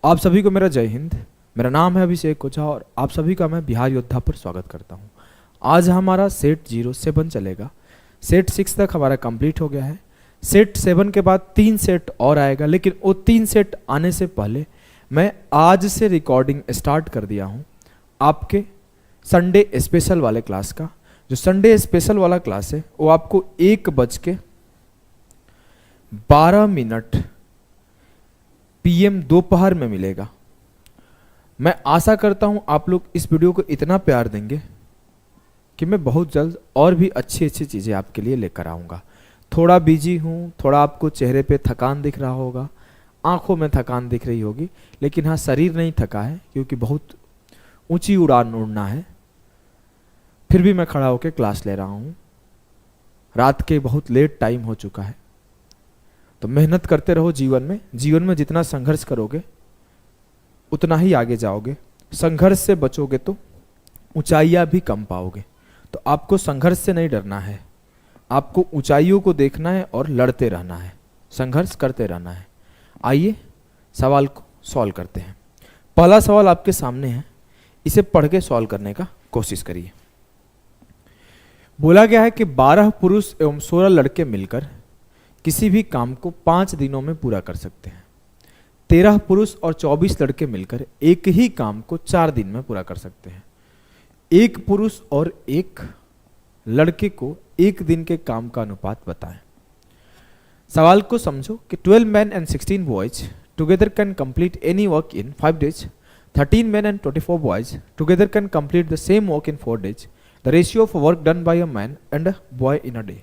आप सभी को मेरा जय हिंद। मेरा नाम है अभिषेक ओझा और आप सभी का मैं बिहार योद्धा पर स्वागत करता हूं। आज हमारा सेट 07 चलेगा। सेट 6 तक हमारा कंप्लीट हो गया है। सेट 7 के बाद 3 सेट और आएगा, लेकिन वो 3 सेट आने से पहले मैं आज से रिकॉर्डिंग स्टार्ट कर दिया हूं आपके संडे स्पेशल वाले क्लास का। जो संडे स्पेशल वाला क्लास है वो आपको 1:12 PM दोपहर में मिलेगा। मैं आशा करता हूं आप लोग इस वीडियो को इतना प्यार देंगे कि मैं बहुत जल्द और भी अच्छी अच्छी चीज़ें आपके लिए लेकर आऊँगा। थोड़ा बिजी हूँ, थोड़ा आपको चेहरे पे थकान दिख रहा होगा, आंखों में थकान दिख रही होगी, लेकिन हाँ, शरीर नहीं थका है क्योंकि बहुत ऊंची उड़ान उड़ना है। फिर भी मैं खड़ा होकर क्लास ले रहा हूँ। रात के बहुत लेट टाइम हो चुका है, तो मेहनत करते रहो। जीवन में जितना संघर्ष करोगे उतना ही आगे जाओगे। संघर्ष से बचोगे तो ऊंचाइयां भी कम पाओगे। तो आपको संघर्ष से नहीं डरना है, आपको ऊंचाइयों को देखना है और लड़ते रहना है, संघर्ष करते रहना है। आइए सवाल को सॉल्व करते हैं। पहला सवाल आपके सामने है, इसे पढ़ के सॉल्व करने का कोशिश करिए। बोला गया है कि 12 पुरुष एवं 16 लड़के मिलकर किसी भी काम को 5 दिनों में पूरा कर सकते हैं। 13 पुरुष और 24 लड़के मिलकर एक ही काम को 4 दिन में पूरा कर सकते हैं। एक पुरुष और एक लड़के को एक दिन के काम का अनुपात बताएं। सवाल को समझो कि 12 men and 16 boys together can complete any work in 5 days. 13 men and 24 boys together can complete the same work in 4 days. The ratio of work done by a man and a boy in a day.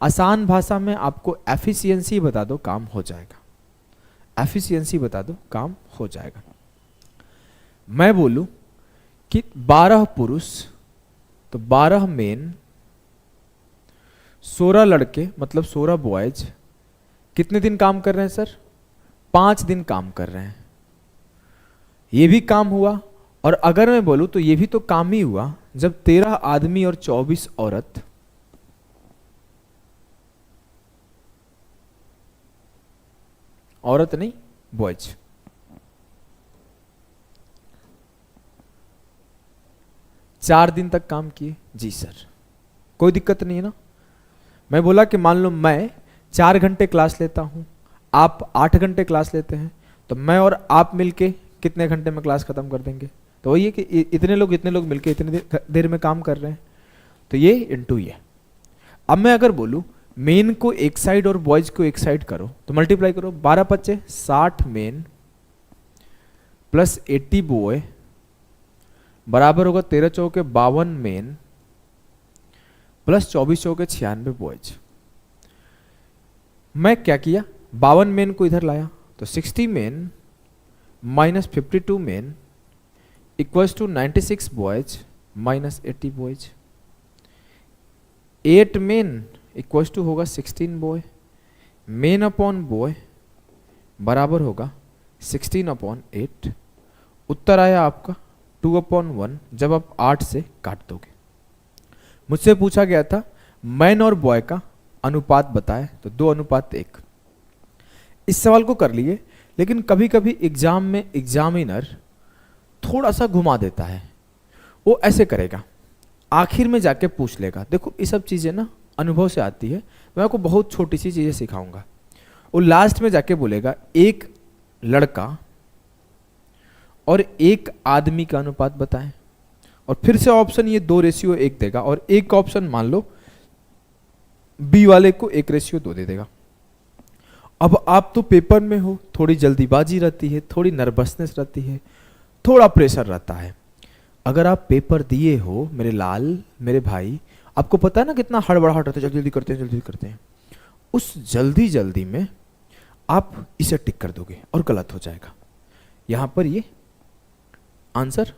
आसान भाषा में आपको efficiency बता दो, काम हो जाएगा। Efficiency बता दो, काम हो जाएगा। मैं बोलूं कि 12 पुरुष तो 12 मेन, 16 लड़के मतलब 16 बॉयज कितने दिन काम कर रहे हैं सर? 5 दिन काम कर रहे हैं। ये भी काम हुआ, और अगर मैं बोलूं तो ये भी तो काम ही हुआ जब 13 आदमी और 24 औरत नहीं, बॉयज 4 दिन तक काम किए। जी सर, कोई दिक्कत नहीं है ना। मैं बोला कि मान लो मैं 4 घंटे क्लास लेता हूं, आप 8 घंटे क्लास लेते हैं, तो मैं और आप मिलके कितने घंटे में क्लास खत्म कर देंगे? तो वही है कि इतने लोग मिलके इतनी देर में काम कर रहे हैं, तो ये इंटू ये। अब मैं अगर बोलूं मेन को एक साइड और बॉयज को एक साइड करो, तो मल्टीप्लाई करो। 12 पच्चे 60 मेन प्लस 80 बॉय बराबर होगा 13 चौके 52 मेन प्लस 24 चौके 96 बॉयज। मैं क्या किया, 52 मेन को इधर लाया, तो 60 men minus 52 men equals to 96 boys minus 80 boys. 8 men equals to होगा 16 बॉय। मेन अपॉन बॉय बराबर होगा 16/8। उत्तर आया आपका 2/1 जब आप 8 से काट दोगे। मुझसे पूछा गया था मैन और बॉय का अनुपात बताए, तो 2:1। इस सवाल को कर लिए, लेकिन कभी कभी एग्जाम में एग्जामिनर थोड़ा सा घुमा देता है। वो ऐसे करेगा, आखिर में जाके पूछ लेगा। देखो ये सब चीजें ना अनुभव से आती है। मैं आपको बहुत छोटी सी चीजें सिखाऊंगा। वो लास्ट में जाके बोलेगा एक लड़का और एक आदमी का अनुपात बताएं, और फिर से ऑप्शन ये 2:1 देगा, और एक ऑप्शन मान लो बी वाले को 1:2 दे देगा। अब आप तो पेपर में हो, थोड़ी जल्दीबाजी रहती है, थोड़ी नर्वसनेस रहती है, थोड़ा प्रेशर रहता है। अगर आप पेपर दिए हो मेरे लाल, मेरे भाई, आपको पता है ना कितना हड़बड़ाहट रहता है, जल्दी जल्दी करते हैं। उस जल्दी में आप इसे टिक कर दोगे और गलत हो जाएगा। यहां पर ये आंसर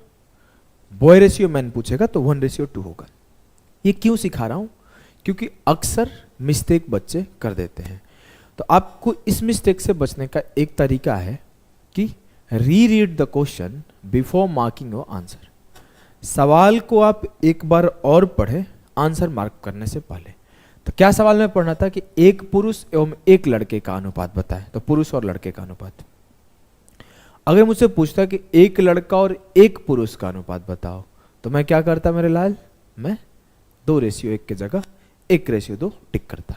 बॉय रेशियो मैन पूछेगा तो 1:2 होगा। ये क्यों सिखा रहा हूं? क्योंकि अक्सर मिस्टेक बच्चे कर देते हैं। तो आपको इस मिस्टेक से बचने का एक तरीका है कि reread the question before marking your answer. सवाल को आप एक बार और पढ़ें आंसर मार्क करने से पहले। तो क्या सवाल में पढ़ना था कि एक पुरुष एवं एक लड़के का अनुपात बताएं, तो पुरुष और लड़के का अनुपात। अगर मुझसे पूछता कि एक लड़का और एक पुरुष का अनुपात बताओ, तो मैं क्या करता मेरे लाल, मैं 2:1 की जगह 1:2 टिक करता।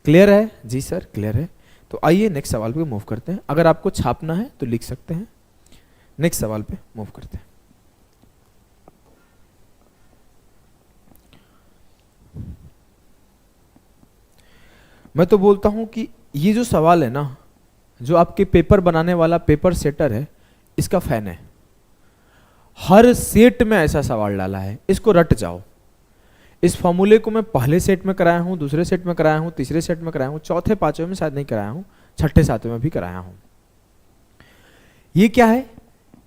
क्लियर है जी सर, क्लियर है। तो आइए नेक्स्ट सवाल पे मूव करते हैं। अगर आपको छापना है तो लिख सकते हैं। नेक्स्ट सवाल पे मूव करते हैं। मैं तो बोलता हूं कि ये जो सवाल है ना, जो आपके पेपर बनाने वाला पेपर सेटर है, इसका फैन है। हर सेट में ऐसा सवाल डाला है, इसको रट जाओ। इस फॉर्मूले को मैं पहले सेट में कराया हूं, दूसरे सेट में कराया हूं, तीसरे सेट में कराया हूं, चौथे पांचवें में शायद नहीं कराया हूं, छठे सातवें में भी कराया हूं। ये क्या है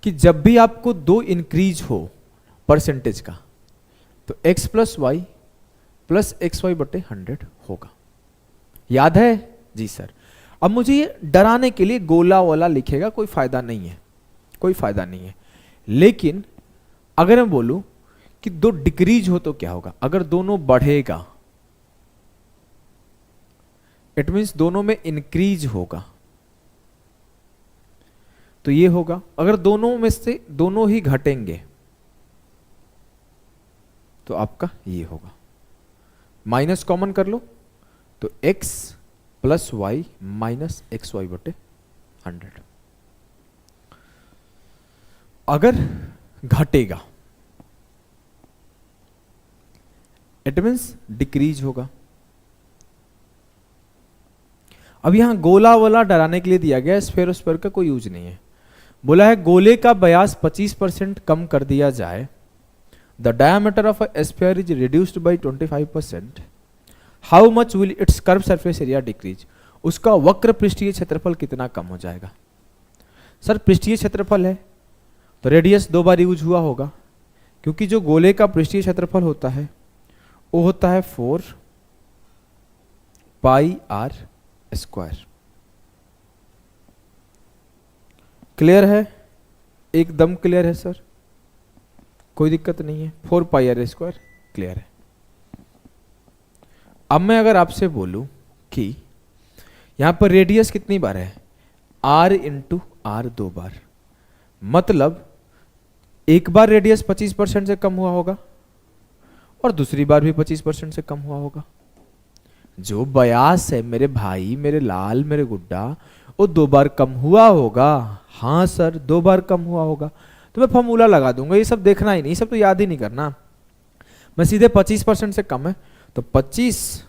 कि जब भी आपको 2 इंक्रीज हो परसेंटेज का, तो x plus Y plus X Y बटे 100 होगा। याद है जी सर। अब मुझे ये डराने के लिए गोला वाला लिखेगा, कोई फायदा नहीं है, कोई फायदा नहीं है। लेकिन अगर मैं बोलूं कि 2 डिक्रीज हो तो क्या होगा, अगर दोनों बढ़ेगा इट मीन्स दोनों में इंक्रीज होगा, तो ये होगा। अगर दोनों में से दोनों ही घटेंगे तो आपका ये होगा। माइनस कॉमन कर लो तो x plus Y minus X Y बटे 100। अगर घटेगा इट मीन्स डिक्रीज होगा। अब यहां गोला वाला डराने के लिए दिया गया, स्फेयर और स्फेयर का कोई यूज नहीं है। बोला है गोले का व्यास 25% कम कर दिया जाए, the diameter of a sphere is reduced by 25%, how much will it's curve surface area decrease. उसका वक्र पृष्ठीय क्षेत्रफल कितना कम हो जाएगा। सर पृष्ठीय क्षेत्रफल है तो रेडियस 2 बार यूज हुआ होगा, क्योंकि जो गोले का पृष्ठीय क्षेत्रफल होता है वो होता है 4 पाई आर स्क्वायर। क्लियर है, एकदम क्लियर है सर, कोई दिक्कत नहीं है। 4 पाई आर स्क्वायर क्लियर है। अब मैं अगर आपसे बोलूं कि यहां पर रेडियस कितनी बार है, r इंटू आर 2 बार, मतलब एक बार रेडियस 25% से कम हुआ होगा और दूसरी बार भी 25% से कम हुआ होगा। जो व्यास है मेरे भाई, मेरे लाल, मेरे गुड्डा, वो 2 बार कम हुआ होगा। हाँ सर 2 बार कम हुआ होगा। तो मैं फॉर्मूला लगा दूंगा, ये सब देखना ही नहीं, सब तो याद ही नहीं करना। मैं सीधे 25% से कम है तो 25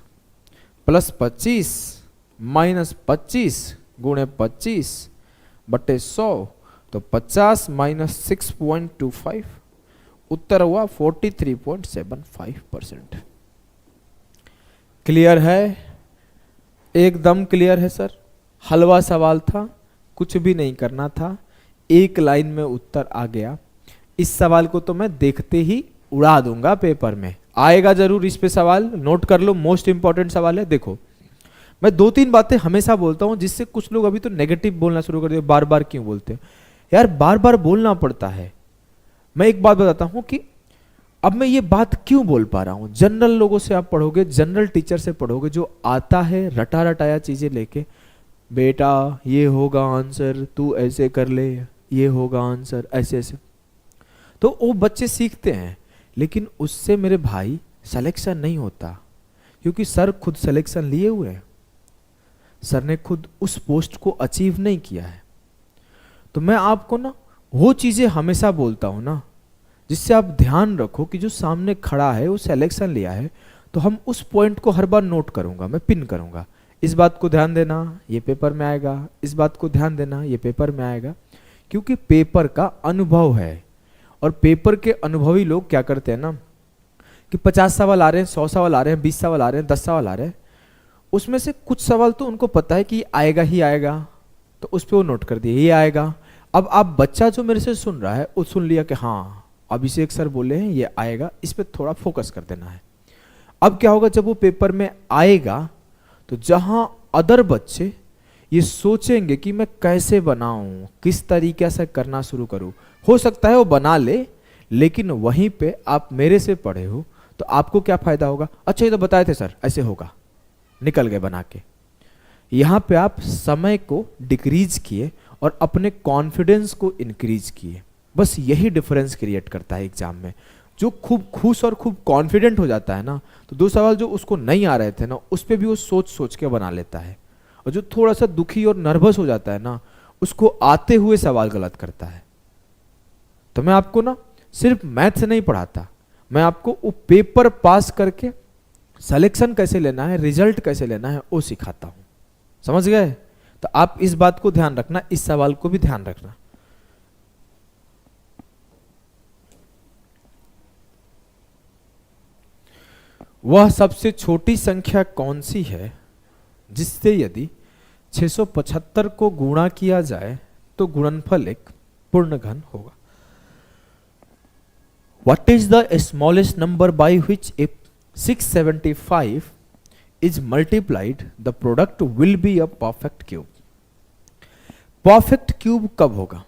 प्लस 25 माइनस 25 गुणे 25 बटे 100, तो 50 माइनस 6.25, उत्तर हुआ 43.75%। क्लियर है, एकदम क्लियर है सर। हलवा सवाल था, कुछ भी नहीं करना था, एक लाइन में उत्तर आ गया। इस सवाल को तो मैं देखते ही उड़ा दूंगा, पेपर में आएगा जरूर। इस पे सवाल नोट कर लो, मोस्ट इंपॉर्टेंट सवाल है। देखो मैं 2-3 बातें हमेशा बोलता हूं जिससे कुछ लोग अभी तो नेगेटिव बोलना शुरू कर दिए। बार बार क्यों बोलते हैं यार, बार बार बोलना पड़ता है। मैं एक बात बताता हूं कि अब मैं ये बात क्यों बोल पा रहा हूं। जनरल लोगों से आप पढ़ोगे, जनरल टीचर से पढ़ोगे, जो आता है रटा रटाया चीजें लेके, बेटा ये होगा आंसर, तू ऐसे कर ले, ये होगा आंसर, ऐसे ऐसे, तो वो बच्चे सीखते हैं। लेकिन उससे मेरे भाई सिलेक्शन नहीं होता, क्योंकि सर खुद सिलेक्शन लिए हुए हैं, सर ने खुद उस पोस्ट को अचीव नहीं किया है। तो मैं आपको ना वो चीजें हमेशा बोलता हूं ना, जिससे आप ध्यान रखो कि जो सामने खड़ा है वो सिलेक्शन लिया है, तो हम उस पॉइंट को हर बार नोट करूंगा, मैं पिन करूंगा। इस बात को ध्यान देना, ये पेपर में आएगा, इस बात को ध्यान देना, ये पेपर में आएगा, क्योंकि पेपर का अनुभव है। और पेपर के अनुभवी लोग क्या करते हैं ना कि 50 सवाल आ रहे हैं, 100 सवाल आ रहे हैं, 20 सवाल आ रहे हैं, 10 सवाल आ रहे हैं, उसमें से कुछ सवाल तो उनको पता है कि आएगा ही आएगा, तो उस पर वो नोट कर दिए ये आएगा। अब आप बच्चा जो मेरे से सुन रहा है वो सुन लिया कि हाँ अभिषेक सर बोले हैं ये आएगा, इस पर थोड़ा फोकस कर देना है। अब क्या होगा, जब वो पेपर में आएगा तो जहां अदर बच्चे ये सोचेंगे कि मैं कैसे बनाऊं, किस तरीके से करना शुरू करूं, हो सकता है वो बना ले, लेकिन वहीं पे आप मेरे से पढ़े हो तो आपको क्या फायदा होगा, अच्छा ये तो बताए थे सर ऐसे होगा, निकल गए बना के। यहां पे आप समय को डिक्रीज किए और अपने कॉन्फिडेंस को इंक्रीज किए। बस यही डिफरेंस क्रिएट करता है एग्जाम में। जो खूब खुश और खूब कॉन्फिडेंट हो जाता है ना, तो दो सवाल जो उसको नहीं आ रहे थे ना, उस पर भी वो सोच सोच के बना लेता है। और जो थोड़ा सा दुखी और नर्वस हो जाता है ना, उसको आते हुए सवाल गलत करता है। तो मैं आपको ना सिर्फ मैथ से नहीं पढ़ाता, मैं आपको वो पेपर पास करके सिलेक्शन कैसे लेना है, रिजल्ट कैसे लेना है, वो सिखाता हूं। समझ गए? तो आप इस बात को ध्यान रखना, इस सवाल को भी ध्यान रखना। वह सबसे छोटी संख्या कौन सी है जिससे यदि 675 को गुणा किया जाए तो गुणनफल एक पूर्ण घन होगा? What is the smallest number by which if 675 is multiplied the product will be a perfect cube? Perfect cube कब होगा?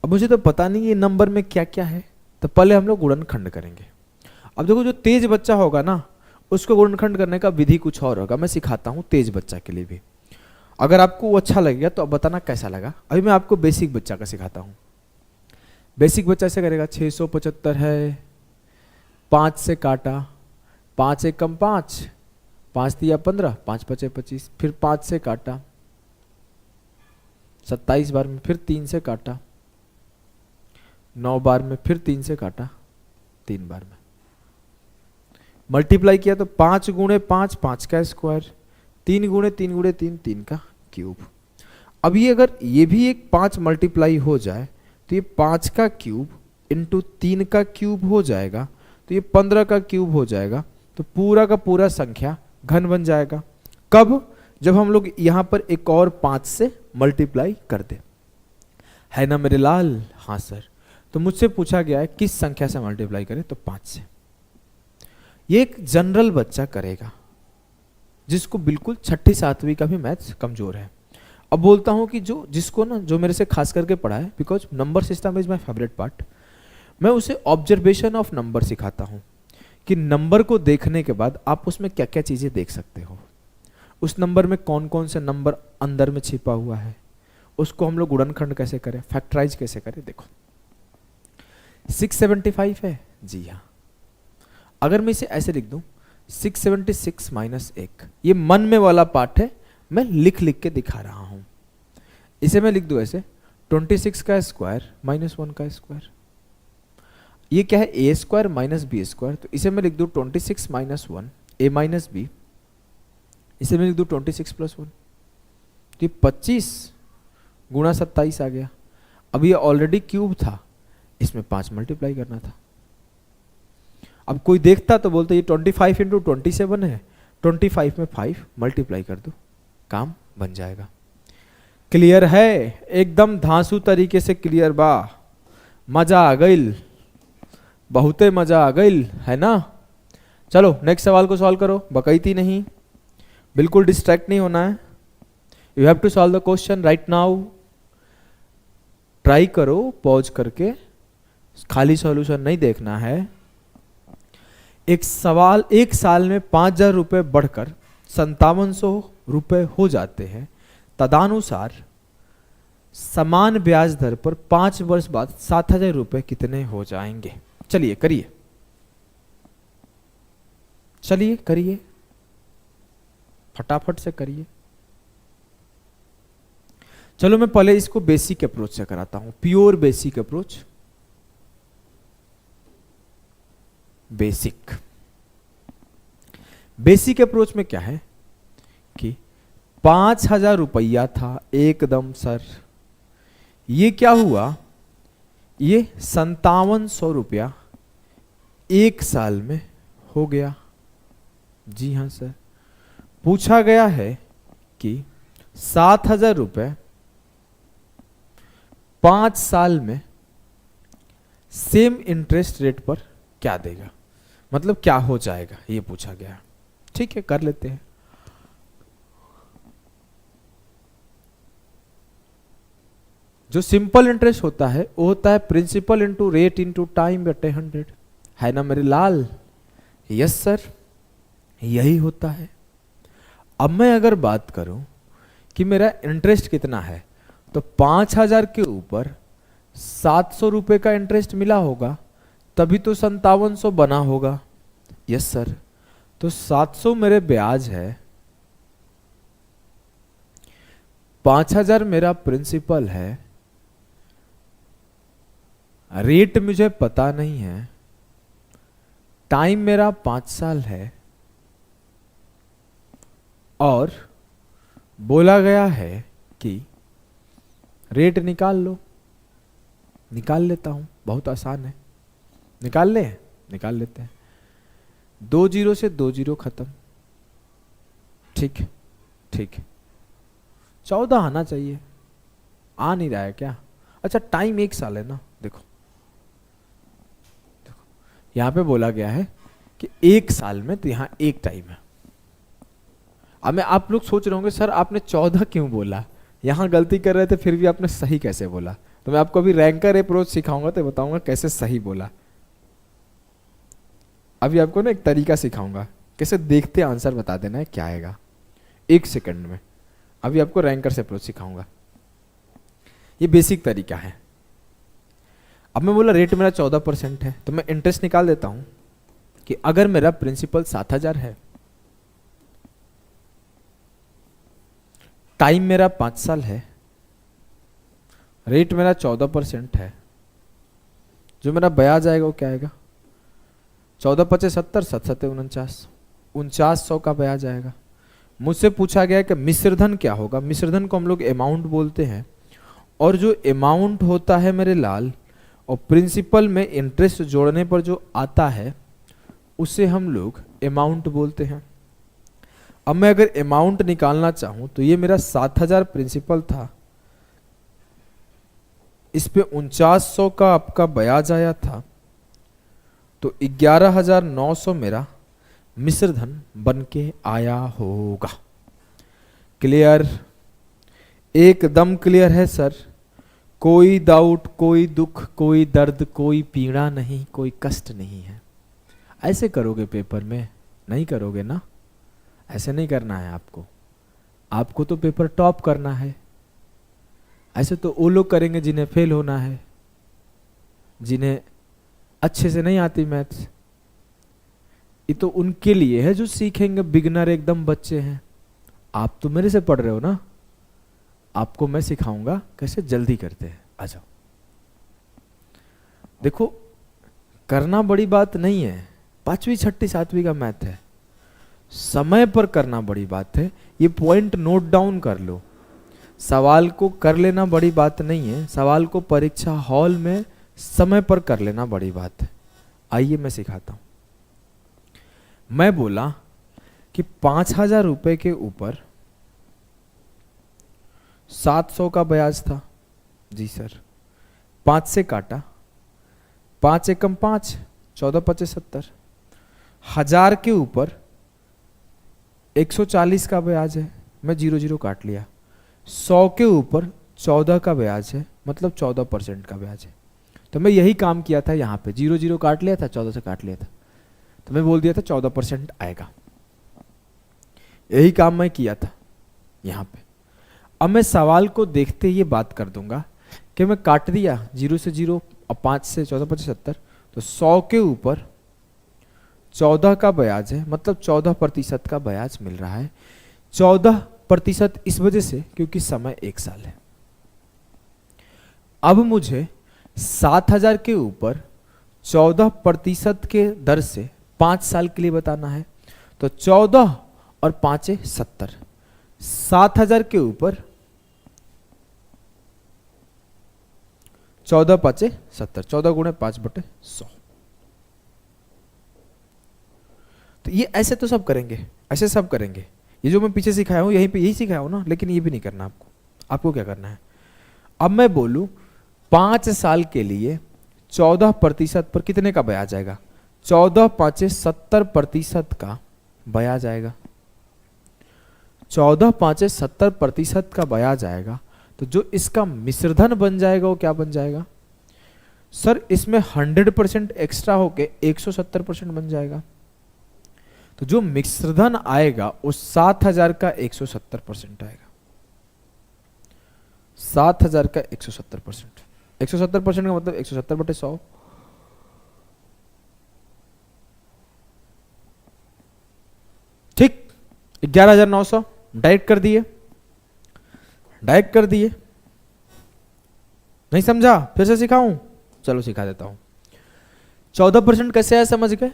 अब मुझे तो पता नहीं ये नंबर में क्या क्या है, तो पहले हम लोग गुणनखंड करेंगे। अब देखो, जो तेज बच्चा होगा ना, उसको गुणनखंड करने का विधि कुछ और होगा, मैं सिखाता हूँ तेज बच्चा के लिए भी। अगर आपको वो अच्छा लगेगा तो अब बताना कैसा लगा। अभी मैं आपको बेसिक बच्चा का सिखाता हूँ। बेसिक बच्चा ऐसे करेगा, 675 है, 5 से काटा, 5 एकम 5, 5 दिया 15, 5 पचे 25, फिर 5 से काटा 27 बार में, फिर 3 से काटा 9 बार में, फिर 3 से काटा 3 बार में। मल्टीप्लाई किया तो 5 गुणे 5, 5 का स्क्वायर, 3 गुणे 3 गुणे 3, 3 का क्यूब। अब ये अगर ये भी एक 5 मल्टीप्लाई हो जाए तो ये 5 का क्यूब इंटू 3 का क्यूब हो जाएगा, तो ये 15 का क्यूब हो जाएगा। तो पूरा का पूरा संख्या घन बन जाएगा। कब? जब हम लोग यहां पर एक और 5 से मल्टीप्लाई कर दे। है ना मेरे लाल? हाँ सर। तो मुझसे पूछा गया है किस संख्या से मल्टीप्लाई करें, तो 5 से। ये एक जनरल बच्चा करेगा जिसको बिल्कुल 6ठी 7वीं का भी मैथ्स कमजोर है। अब बोलता हूं कि जिसको ना, जो मेरे से खास करके पढ़ा है, because number system is my favourite part, मैं उसे ऑब्जर्वेशन ऑफ नंबर सिखाता हूं कि नंबर को देखने के बाद आप उसमें क्या क्या चीजें देख सकते हो, उस नंबर में कौन कौन से नंबर अंदर में छिपा हुआ है, उसको हम लोग गुणनखंड कैसे करें, फैक्टराइज कैसे करें। देखो 675 है जी हाँ, अगर मैं इसे ऐसे लिख दूं 676 माइनस 1, ये मन में वाला पार्ट है, मैं लिख लिख के दिखा रहा हूं। इसे मैं लिख दूं ऐसे 26 का स्क्वायर माइनस 1 का स्क्वायर, ये क्या है ए स्क्वायर माइनस बी स्क्वायर, तो इसे मैं लिख दूं 26 माइनस 1 ए माइनस बी, इसे मैं लिख दूं 26 प्लस 1, तो ये 25 गुणा 27 आ गया। अब ये ऑलरेडी क्यूब था, इसमें 5 मल्टीप्लाई करना था। अब कोई देखता तो बोलता ये 25 इंटू 27 है, 25 में 5 मल्टीप्लाई कर दो, काम बन जाएगा। क्लियर है? एकदम धांसू तरीके से क्लियर बा। मजा आ गई, बहुते मजा आ गई, है ना? चलो नेक्स्ट सवाल को सॉल्व करो, बकैती नहीं, बिल्कुल डिस्ट्रैक्ट नहीं होना है। You have to solve the question right now. Try करो पॉज करके, खाली सॉल्यूशन नहीं देखना है। एक सवाल, एक साल में 5,000 रुपये बढ़कर 5700 रुपये हो जाते हैं, तदानुसार समान ब्याज दर पर 5 वर्ष बाद 7,000 रुपये कितने हो जाएंगे? चलिए करिए, चलिए करिए, फटाफट से करिए। चलो मैं पहले इसको बेसिक अप्रोच से कराता हूं, pure basic approach. Basic approach में क्या है कि 5,000 रुपया था एकदम सर, ये क्या हुआ, ये 5700 रुपया एक साल में हो गया। जी हाँ सर। पूछा गया है कि 7,000 रुपये 5 साल में सेम इंटरेस्ट रेट पर क्या देगा, मतलब क्या हो जाएगा, ये पूछा गया। ठीक है, कर लेते हैं। जो सिंपल इंटरेस्ट होता है वो होता है principal into rate into time बटे 100, है ना मेरे लाल? यस सर, यही होता है। अब मैं अगर बात करूं कि मेरा इंटरेस्ट कितना है, तो 5,000 के ऊपर 700 रुपए का इंटरेस्ट मिला होगा, तभी तो 5700 बना होगा। Yes sir. तो 700 मेरे ब्याज है, 5,000 मेरा प्रिंसिपल है, रेट मुझे पता नहीं है, टाइम मेरा 5 साल है, और बोला गया है कि रेट निकाल लो। निकाल लेता हूं, बहुत आसान है। निकाल लेते हैं। 2 जीरो से 2 जीरो खत्म। ठीक 14 आना चाहिए, आ नहीं रहा है क्या? अच्छा, टाइम 1 साल है ना। देखो यहां पे बोला गया है कि 1 साल में, तो यहां 1 टाइम है। अब मैं, आप लोग सोच रहे होंगे सर आपने 14 क्यों बोला, यहां गलती कर रहे थे फिर भी आपने सही कैसे बोला? तो मैं आपको अभी रैंकर अप्रोच सिखाऊंगा तो बताऊंगा कैसे सही बोला। अभी आपको ना एक तरीका सिखाऊंगा, कैसे देखते आंसर बता देना है क्या आएगा 1 सेकंड में। अभी आपको रैंकर से अप्रोच सिखाऊंगा, ये बेसिक तरीका है। अब मैं बोला रेट मेरा 14% है, तो मैं इंटरेस्ट निकाल देता हूं कि अगर मेरा प्रिंसिपल 7,000 है, टाइम मेरा 5 साल है, रेट मेरा 14% है, जो मेरा ब्याज आएगा वो क्या आएगा? 14 पचे 70, 7 सत्ते 49, 4900 का ब्याज आएगा। मुझसे पूछा गया है कि मिश्रधन क्या होगा। मिश्रधन को हम लोग अमाउंट बोलते हैं, और जो अमाउंट होता है मेरे लाल, और प्रिंसिपल में इंटरेस्ट जोड़ने पर जो आता है उसे हम लोग अमाउंट बोलते हैं। अब मैं अगर अमाउंट निकालना चाहूं तो ये मेरा 7,000 प्रिंसिपल था, इस पे 4900 का आपका ब्याज आया था, तो 11,900 मेरा मिश्रधन बन के आया होगा। क्लियर? एकदम क्लियर है सर। कोई डाउट, कोई दुख, कोई दर्द, कोई पीड़ा नहीं, कोई कष्ट नहीं है। ऐसे करोगे पेपर में? नहीं करोगे ना, ऐसे नहीं करना है आपको। आपको तो पेपर टॉप करना है। ऐसे तो वो लोग करेंगे जिन्हें फेल होना है, जिन्हें अच्छे से नहीं आती मैथ्स। ये तो उनके लिए है जो सीखेंगे, बिगनर एकदम बच्चे हैं। आप तो मेरे से पढ़ रहे हो ना, आपको मैं सिखाऊंगा कैसे जल्दी करते हैं। आ जाओ। देखो, करना बड़ी बात नहीं है, 5वीं 6ठी 7वीं का मैथ है। समय पर करना बड़ी बात है। ये पॉइंट नोट डाउन कर लो। सवाल को कर लेना बड़ी बात नहीं है, सवाल को परीक्षा हॉल में समय पर कर लेना बड़ी बात है। आइए मैं सिखाता हूं। मैं बोला कि 5,000 रुपए के ऊपर 700 का ब्याज था। जी सर। 5 से काटा, 5 एकम 5, 14 पचे 70। 1000 के ऊपर 140 का ब्याज है, मैं 0 काट लिया। 100 के ऊपर 14 का ब्याज है, मतलब 14% का ब्याज है। तो मैं यही काम किया था, यहाँ पे 0 काट लिया था, 14 से काट लिया था, तो मैं बोल दिया था 14% आएगा। यही काम मैं किया था यहाँ पे। अब मैं सवाल को देखते ये बात कर दूंगा कि मैं काट दिया 0 से 0 और 5 से 14 पचे 70, तो 100 के ऊपर 14 का ब्याज है, मतलब 14% का ब्याज मिल रहा है। 14% इस वजह से क्योंकि समय 1 साल है। अब मुझे 7,000 के ऊपर 14% के दर से 5 साल के लिए बताना है, तो 14 और 5 70। 7,000 के ऊपर 14 5 70, 14 गुणे 5/100। तो ये ऐसे तो सब करेंगे, ऐसे सब करेंगे। ये जो मैं पीछे सिखाया हूं यहीं पे यही सिखाया हूं ना, लेकिन ये भी नहीं करना आपको। आपको क्या करना है? अब मैं बोलूं 5 साल के लिए 14% पर कितने का ब्याज आएगा? 14 5 70% का ब्याज आएगा। 14 5 70% का ब्याज आएगा, तो जो इसका मिश्रधन बन जाएगा वो क्या बन जाएगा? सर इसमें 100% एक्स्ट्रा होके 170% बन जाएगा। तो जो मिश्रधन आएगा वो 7,000 का 170% आएगा। 7,000 का 170%। 170% का मतलब 170/100। ठीक, 11,900 डायरेक्ट कर दिए, डायरेक्ट कर दिए। नहीं समझा? फिर से सिखाऊं? चलो सिखा देता हूं। 14% कैसे आया समझ गए?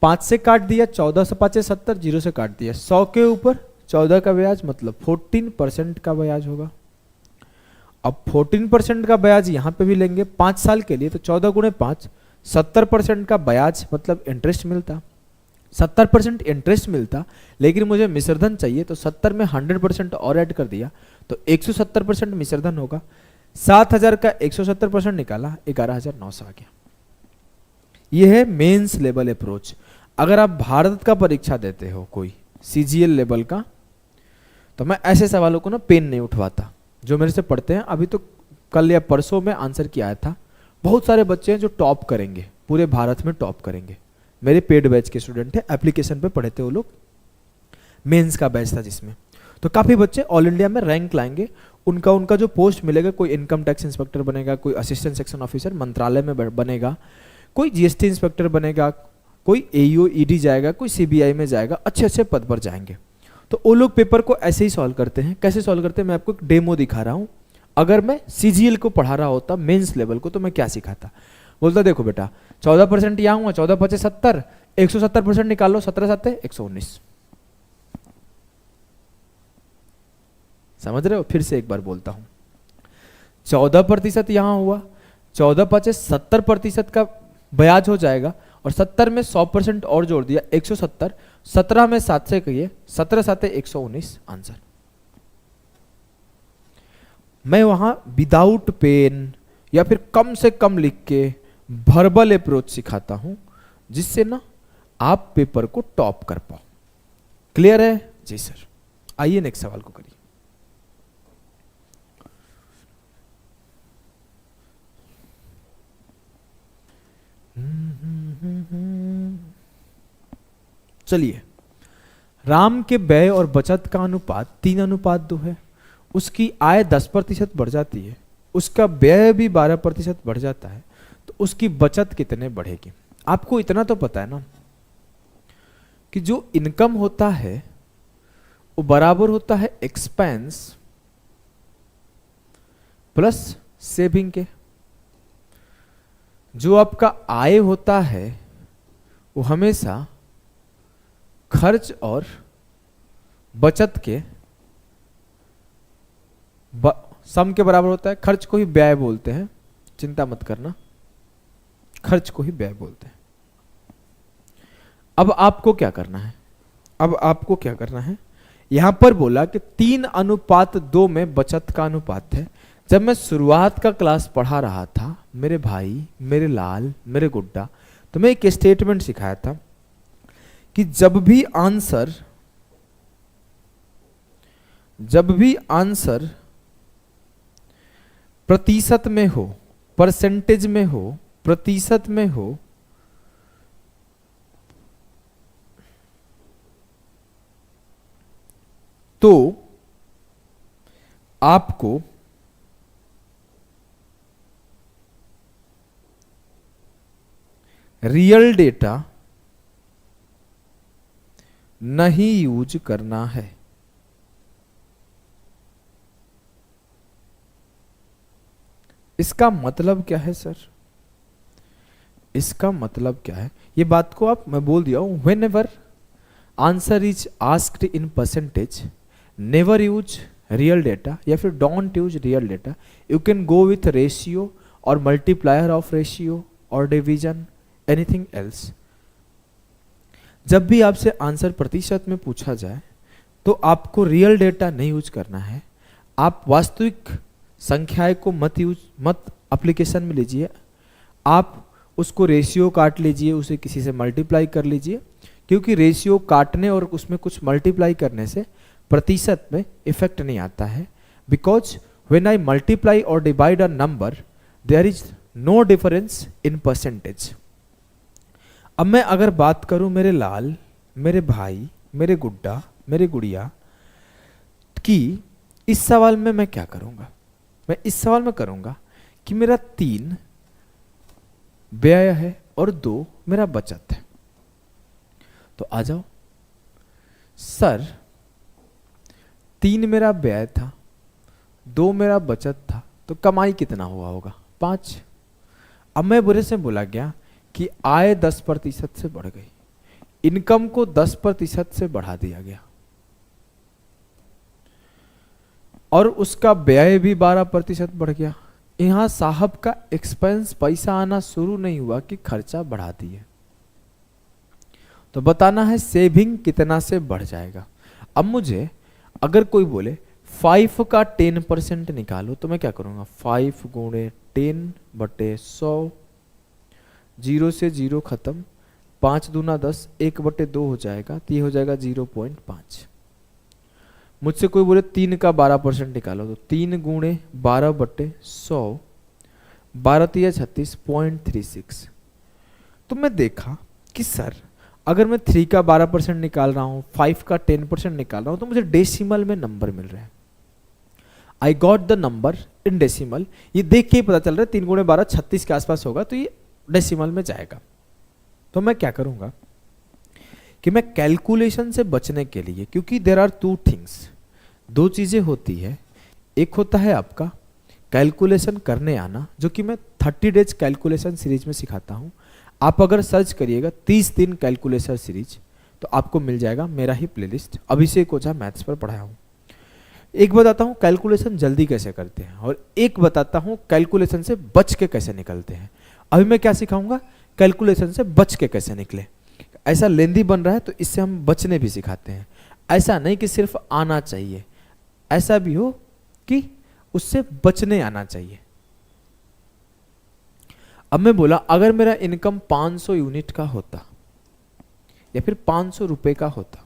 5 से काट दिया, 14 से 5 70, 0 से काट दिया, 100 के ऊपर 14 का ब्याज मतलब 14% का ब्याज होगा। अब 14% का ब्याज यहां पे भी लेंगे 5 साल के लिए, तो 14 गुणे 5 70% का ब्याज मतलब इंटरेस्ट मिलता। 70% इंटरेस्ट मिलता, लेकिन मुझे मिश्रधन चाहिए, तो 70 में 100% और ऐड कर दिया, तो 170% मिश्रधन होगा। 7,000 का 170% निकाला, 11,900 आ गया। यह है मेंस लेवल अप्रोच। अगर आप भारत का परीक्षा देते हो कोई सीजीएल लेवल का, तो मैं ऐसे सवालों को ना पेन नहीं उठवाता। जो मेरे से पढ़ते हैं, अभी तो कल या परसों में आंसर किया आया था, बहुत सारे बच्चे हैं जो टॉप करेंगे, पूरे भारत में टॉप करेंगे। मेरे पेड बैच के स्टूडेंट हैं, एप्लीकेशन पे पढ़े थे वो लोग, मेंस का बैच था जिसमें, तो काफ़ी बच्चे ऑल इंडिया में रैंक लाएंगे। उनका जो पोस्ट मिलेगा, कोई इनकम टैक्स इंस्पेक्टर बनेगा, कोई असिस्टेंट सेक्शन ऑफिसर मंत्रालय में बनेगा, कोई जीएसटी इंस्पेक्टर बनेगा, कोई एईओ ईडी जाएगा, कोई सीबीआई में जाएगा, अच्छे अच्छे पद पर जाएंगे। तो वो लोग पेपर को ऐसे ही सॉल्व करते हैं। कैसे सॉल्व करते हैं मैं आपको एक डेमो दिखा रहा हूँ। अगर मैं सीजीएल को पढ़ा रहा होता, मेंस लेवल को, तो मैं क्या सिखाता? बोलता देखो बेटा 14% यहाँ हुआ, 14 5 70, 170% निकाल लो, 17 7 119। समझ रहे हो? फिर से एक बार बोलता हूं, 14% यहां हुआ, 14 5 70% का ब्याज हो जाएगा, और 70 में 100% और जोड़ दिया, 170, 17 में 7 से कहिए, 17 7 119 आंसर। मैं वहां विदाउट पेन या फिर कम से कम लिख के वर्बल अप्रोच सिखाता हूं, जिससे ना आप पेपर को टॉप कर पाओ। क्लियर है? जी सर। आइए नेक्स्ट सवाल को करिए। चलिए, राम के व्यय और बचत का अनुपात 3:2 है। उसकी आय 10% बढ़ जाती है, उसका व्यय भी 12% बढ़ जाता है, तो उसकी बचत कितने बढ़ेगी? आपको इतना तो पता है ना कि जो इनकम होता है वो बराबर होता है एक्सपेंस प्लस सेविंग के। जो आपका आय होता है वो हमेशा खर्च और बचत के सम के बराबर होता है। खर्च को ही व्यय बोलते हैं, चिंता मत करना, खर्च को ही व्यय बोलते हैं। अब आपको क्या करना है? अब आपको क्या करना है? यहां पर बोला कि 3:2 में बचत का अनुपात है। जब मैं शुरुआत का क्लास पढ़ा रहा था, मेरे भाई, मेरे लाल, मेरे गुड्डा, तो मैं एक स्टेटमेंट सिखाया था कि जब भी आंसर प्रतिशत में हो, परसेंटेज में हो, प्रतिशत में हो, तो आपको रियल डेटा नहीं यूज करना है। इसका मतलब क्या है सर? इसका मतलब क्या है? ये बात को मैं बोल दिया हूं, when ever answer is asked in percentage, never use real data या फिर don't use real data. You can go with ratio और मल्टीप्लायर ऑफ रेशियो और डिवीजन, एनीथिंग एल्स। जब भी आपसे आंसर प्रतिशत में पूछा जाए तो आपको रियल डेटा नहीं यूज करना है। आप वास्तविक संख्याएं को मत एप्लीकेशन में लीजिए, आप उसको रेशियो काट लीजिए, उसे किसी से मल्टीप्लाई कर लीजिए, क्योंकि रेशियो काटने और उसमें कुछ मल्टीप्लाई करने से प्रतिशत में इफेक्ट नहीं आता है। बिकॉज व्हेन आई मल्टीप्लाई और divide a number, there is no difference in percentage. अब मैं अगर बात करूं मेरे लाल, मेरे भाई, मेरे गुड्डा, मेरे गुड़िया की, इस सवाल में मैं क्या करूंगा? मैं इस सवाल में करूंगा कि मेरा 3 व्यय है और 2 मेरा बचत है। तो आ जाओ सर, 3 मेरा व्यय था, 2 मेरा बचत था, तो कमाई कितना हुआ होगा? 5। अब मैं बुरे से बोला गया कि आय 10% से बढ़ गई, इनकम को 10% से बढ़ा दिया गया और उसका व्यय भी 12% बढ़ गया। यहां साहब का एक्सपेंस पैसा आना शुरू नहीं हुआ कि खर्चा बढ़ा दिए। तो बताना है सेविंग कितना से बढ़ जाएगा। अब मुझे अगर कोई बोले 5 का 10% निकालो, तो मैं क्या करूंगा? 5 गुणे 10/100, 0 से 0 खत्म, 5 दूना 10, 1/2 हो जाएगा, तो ये हो जाएगा 0.5। मुझसे कोई बोले 3 का 12% निकालो, तो 3 गुणे 12/100, 12 36.36। तो मैं देखा कि सर अगर मैं 3 का 12% निकाल रहा हूं, 5 का 10% निकाल रहा हूं, तो मुझे डेसिमल में नंबर मिल रहे हैं। I got the number in decimal. ये देख के ही पता चल रहा है 3 गुणे 12 36 के आसपास होगा, तो ये डेसिमल में जाएगा। तो मैं क्या करूंगा कि मैं कैलकुलेशन से बचने के लिए, क्योंकि देर आर 2 थिंग्स, 2 चीजें होती है। एक होता है आपका कैलकुलेशन करने आना, जो कि मैं 30 डेज कैलकुलेशन सीरीज में सिखाता हूं। आप अगर सर्च करिएगा 30 दिन कैलकुलेशन सीरीज, तो आपको मिल जाएगा मेरा ही प्लेलिस्ट, अभिषेक ओझा मैथ्स पर पढ़ाया हूं। एक बताता हूं कैलकुलेशन जल्दी कैसे करते हैं, और एक बताता हूं कैलकुलेशन से बच के कैसे निकलते हैं। अभी मैं क्या सिखाऊंगा? कैलकुलेशन से बच के कैसे निकले। ऐसा लेंदी बन रहा है तो इससे हम बचने भी सिखाते हैं। ऐसा नहीं कि सिर्फ आना चाहिए, ऐसा भी हो कि उससे बचने आना चाहिए। अब मैं बोला अगर मेरा इनकम 500 यूनिट का होता या फिर 500 रुपए का होता,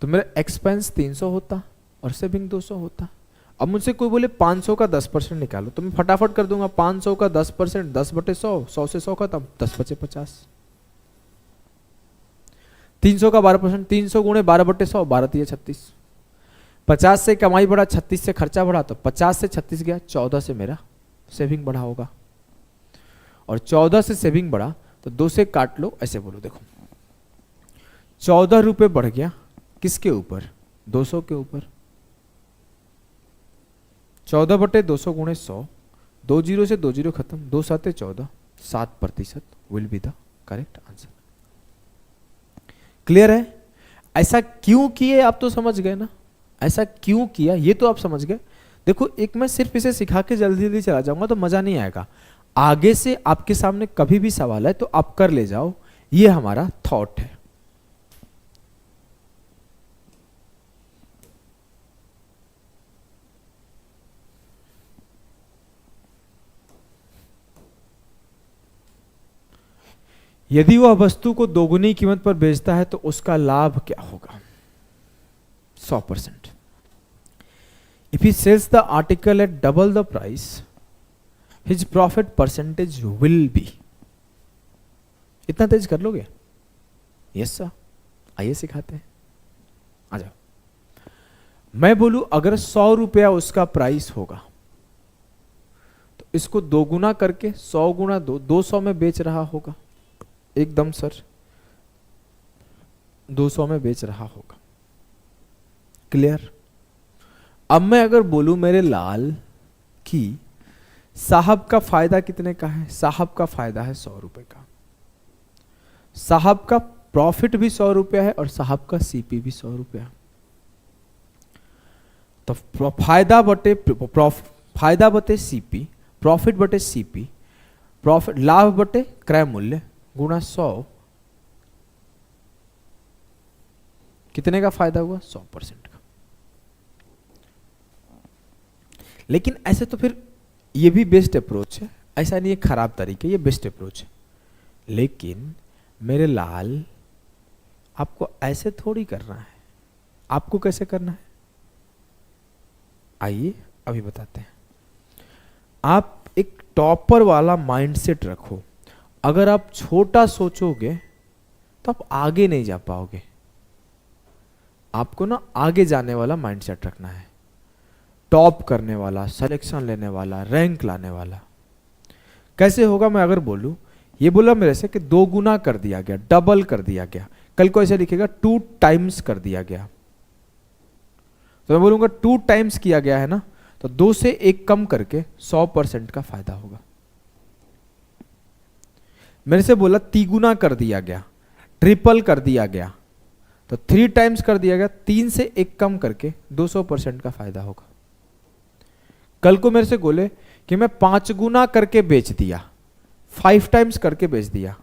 तो मेरा एक्सपेंस 300 होता और सेविंग 200 होता। अब मुझसे कोई बोले 500 का 10% निकालो, तो मैं फटाफट कर दूंगा। 500 का 10%, 10/100, 100 से 100 खत्म, 10 बचे 50। 300 का 12%, 300 गुणे 12/100, 12 36। 50 से कमाई बढ़ा, 36 से खर्चा बढ़ा, तो 50 से 36 गया, 14 से मेरा सेविंग बढ़ा होगा। और 14 से सेविंग बढ़ा तो 2 से काट लो, ऐसे बोलो। देखो 14 रुपए बढ़ गया, किसके ऊपर? 200 के ऊपर। 14/200 गुणे 100, 2 0 से 2 0 खत्म, 2 7 14, 7% will be the correct answer. Clear है? ऐसा क्यों किए आप तो समझ गए ना, ऐसा क्यों किया ये तो आप समझ गए। देखो एक मैं सिर्फ इसे सिखा के जल्दी जल्दी चला जाऊंगा तो मजा नहीं आएगा। आगे से आपके सामने कभी भी सवाल है तो आप कर ले जाओ, ये हमारा थॉट है। यदि वह वस्तु को दोगुनी कीमत पर बेचता है तो उसका लाभ क्या होगा? 100%। If he sells the article at double the price, his profit percentage will be। इतना तेज कर लोगे? Yes sir. आइए सिखाते हैं, आ जाओ। मैं बोलूं अगर 100 रुपया उसका प्राइस होगा, तो इसको 2 गुना करके 100 गुना 200 में बेच रहा होगा। एकदम सर 200 में बेच रहा होगा। क्लियर? अब मैं अगर बोलूं मेरे लाल कि साहब का फायदा कितने का है? साहब का फायदा है 100 रुपए का। साहब का प्रॉफिट भी 100 रुपया है और साहब का सीपी भी 100 रुपया। तो फायदा बटे सीपी, प्रॉफिट बटे सीपी, प्रॉफिट लाभ बटे क्रय मूल्य गुणा 100, कितने का फायदा हुआ? 100% का। लेकिन ऐसे तो फिर ये भी बेस्ट अप्रोच है, ऐसा नहीं है खराब तरीके, ये बेस्ट अप्रोच है। लेकिन मेरे लाल आपको ऐसे थोड़ी करना है, आपको कैसे करना है आइए अभी बताते हैं। आप एक टॉपर वाला माइंडसेट रखो। अगर आप छोटा सोचोगे तो आप आगे नहीं जा पाओगे। आपको ना आगे जाने वाला माइंडसेट रखना है। टॉप करने वाला, सिलेक्शन लेने वाला, रैंक लाने वाला। कैसे होगा? मैं अगर बोलूं, ये बोला मेरे से कि 2 गुना कर दिया गया, डबल कर दिया गया, कल को ऐसे लिखेगा 2 टाइम्स कर दिया गया, तो मैं बोलूंगा 2 टाइम्स किया गया है ना, तो 2 से 1 कम करके 100% का फायदा होगा। मेरे से बोला 3 गुना कर दिया गया, ट्रिपल कर दिया गया, तो 3 टाइम्स कर दिया गया, 3 से 1 कम करके 200% का फायदा होगा। कल को मेरे से बोले कि मैं 5 गुना करके बेच दिया, 5 टाइम्स करके बेच दिया,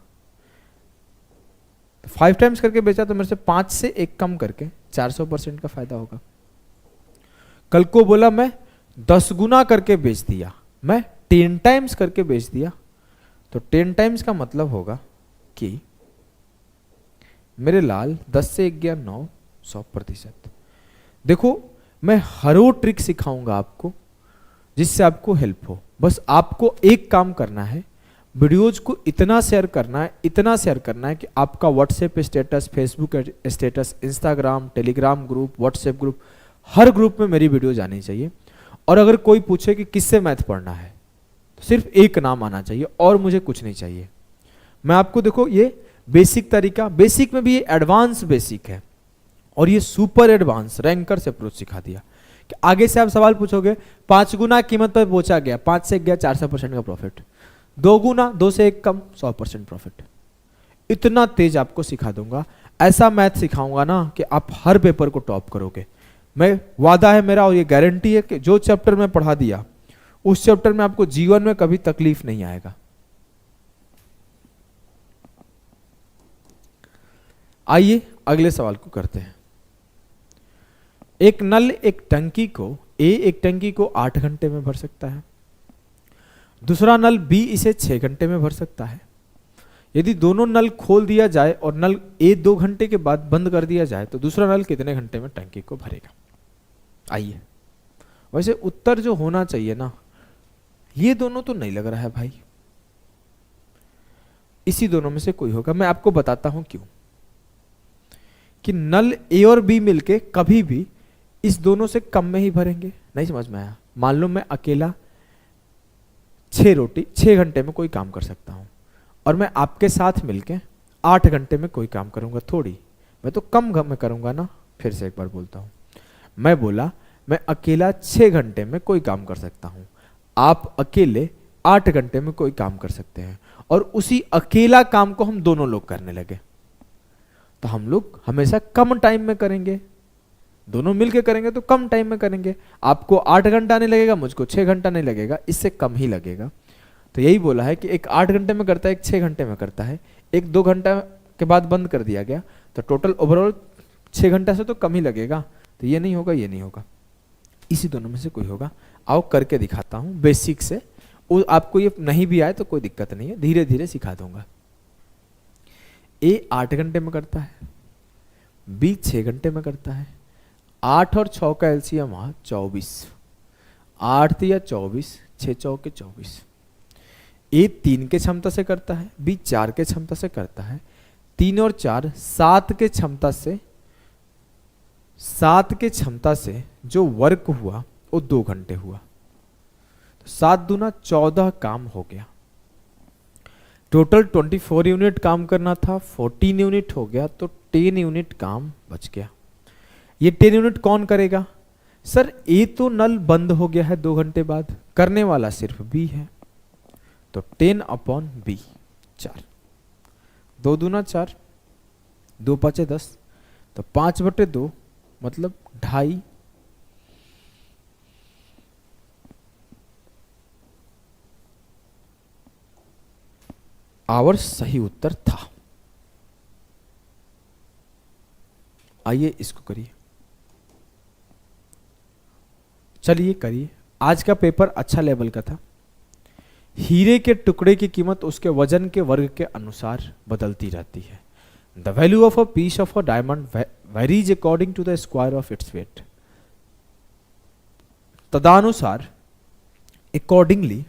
5 टाइम्स करके बेचा, तो मेरे से 5 से 1 कम करके 400% का फायदा होगा। कल को बोला मैं 10 गुना करके बेच दिया, मैं 10 टाइम्स करके बेच दिया, तो 10 टाइम्स का मतलब होगा कि मेरे लाल 10 से 1 गया 9, 100%। देखो, मैं हर वो ट्रिक सिखाऊंगा आपको जिससे आपको हेल्प हो। बस आपको एक काम करना है, वीडियोज को इतना शेयर करना है, इतना शेयर करना है कि आपका WhatsApp status, Facebook status, Instagram, Telegram group, WhatsApp group, हर ग्रुप में मेरी वीडियो जानी चाहिए। और अगर कोई पूछे कि किससे मैथ पढ़ना है, तो सिर्फ एक नाम आना चाहिए और मुझे कुछ नहीं चाहिए। मैं आपको देखो, ये बेसिक तरीका, बेसिक में भी ये एडवांस बेसिक है और ये सुपर एडवांस रैंकर्स अप्रोच सिखा दिया कि आगे से आप सवाल पूछोगे, 5 गुना कीमत पर पहुंचा गया, 5 से 1 गया 400% का प्रॉफिट, 2 गुना 2 से 1 कम 100% प्रॉफिट। इतना तेज आपको सिखा दूंगा, ऐसा मैथ सिखाऊंगा ना कि आप हर पेपर को टॉप करोगे। मैं वादा है मेरा और ये गारंटी है कि जो चैप्टर में पढ़ा दिया उस चैप्टर में आपको जीवन में कभी तकलीफ नहीं आएगा। आइए अगले सवाल को करते हैं। एक नल एक टंकी को 8 घंटे में भर सकता है, दूसरा नल बी इसे 6 घंटे में भर सकता है। यदि दोनों नल खोल दिया जाए और नल ए 2 घंटे के बाद बंद कर दिया जाए तो दूसरा नल कितने घंटे में टंकी को भरेगा? आइए, वैसे उत्तर जो होना चाहिए ना, ये दोनों तो नहीं लग रहा है भाई, इसी दोनों में से कोई होगा। मैं आपको बताता हूं क्यों। कि नल ए और बी मिलके कभी भी इस दोनों से कम में ही भरेंगे। नहीं समझ में आया? मान लो मैं अकेला 6 घंटे में कोई काम कर सकता हूं और मैं आपके साथ मिलके 8 घंटे में कोई काम करूंगा, थोड़ी मैं तो कम में करूंगा ना। फिर से एक बार बोलता हूं, मैं बोला मैं अकेला 6 घंटे में कोई काम कर सकता हूं, आप अकेले 8 घंटे में कोई काम कर सकते हैं, और उसी अकेला काम को हम दोनों लोग करने लगे तो हम लोग हमेशा कम टाइम में करेंगे। दोनों मिलके करेंगे तो कम टाइम में करेंगे। आपको 8 घंटा नहीं लगेगा, मुझको 6 घंटा नहीं लगेगा, इससे कम ही लगेगा। तो यही बोला है कि एक 8 घंटे में करता है, एक 6 घंटे में करता है, एक 2 घंटा के बाद बंद कर दिया गया तो टोटल ओवरऑल 6 घंटा से तो कम ही लगेगा। तो ये नहीं होगा, ये नहीं होगा, इसी दोनों में से कोई होगा। आओ करके दिखाता हूं बेसिक से। आपको ये नहीं भी आए तो कोई दिक्कत नहीं है, धीरे धीरे सिखा दूंगा। ए 8 घंटे में करता है, बी 6 घंटे में करता है। 8 और 6 का एलसीएम 24, 8 या 24, 6 चौके 24। ए 3 के क्षमता से करता है, बी 4 के क्षमता से करता है। 3 और 4 7 के क्षमता से जो वर्क हुआ वो 2 घंटे हुआ, तो 7 दूना 14 काम हो गया। टोटल 24 यूनिट काम करना था, 14 यूनिट हो गया, तो 10 यूनिट काम बच गया। ये 10 यूनिट कौन करेगा? सर ए तो नल बंद हो गया है 2 घंटे बाद, करने वाला सिर्फ बी है, तो 10/b 4, 2 दूना 4, 2 5 10, तो 5/2 मतलब 2.5 आवर्स सही उत्तर था। आइए इसको करिए, चलिए करिए। आज का पेपर अच्छा लेवल का था। हीरे के टुकड़े की कीमत उसके वजन के वर्ग के अनुसार बदलती रहती है। The value of a piece of a diamond varies according to the square of its weight. तदानुसार अकॉर्डिंगली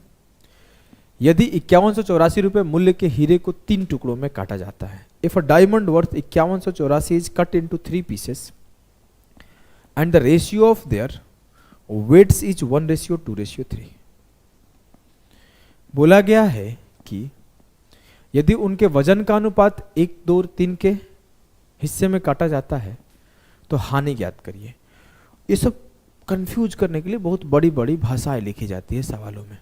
यदि 5184 रुपए मूल्य के हीरे को 3 टुकड़ों में काटा जाता है, if a diamond worth 5184 is cut into 3 pieces and the ratio of their weights is 1:2:3। बोला गया है कि यदि उनके वजन का अनुपात 1, 2 और 3 के हिस्से में काटा जाता है तो हानि ज्ञात करिए। ये सब कंफ्यूज करने के लिए बहुत बड़ी बड़ी भाषाएं लिखी जाती है सवालों में।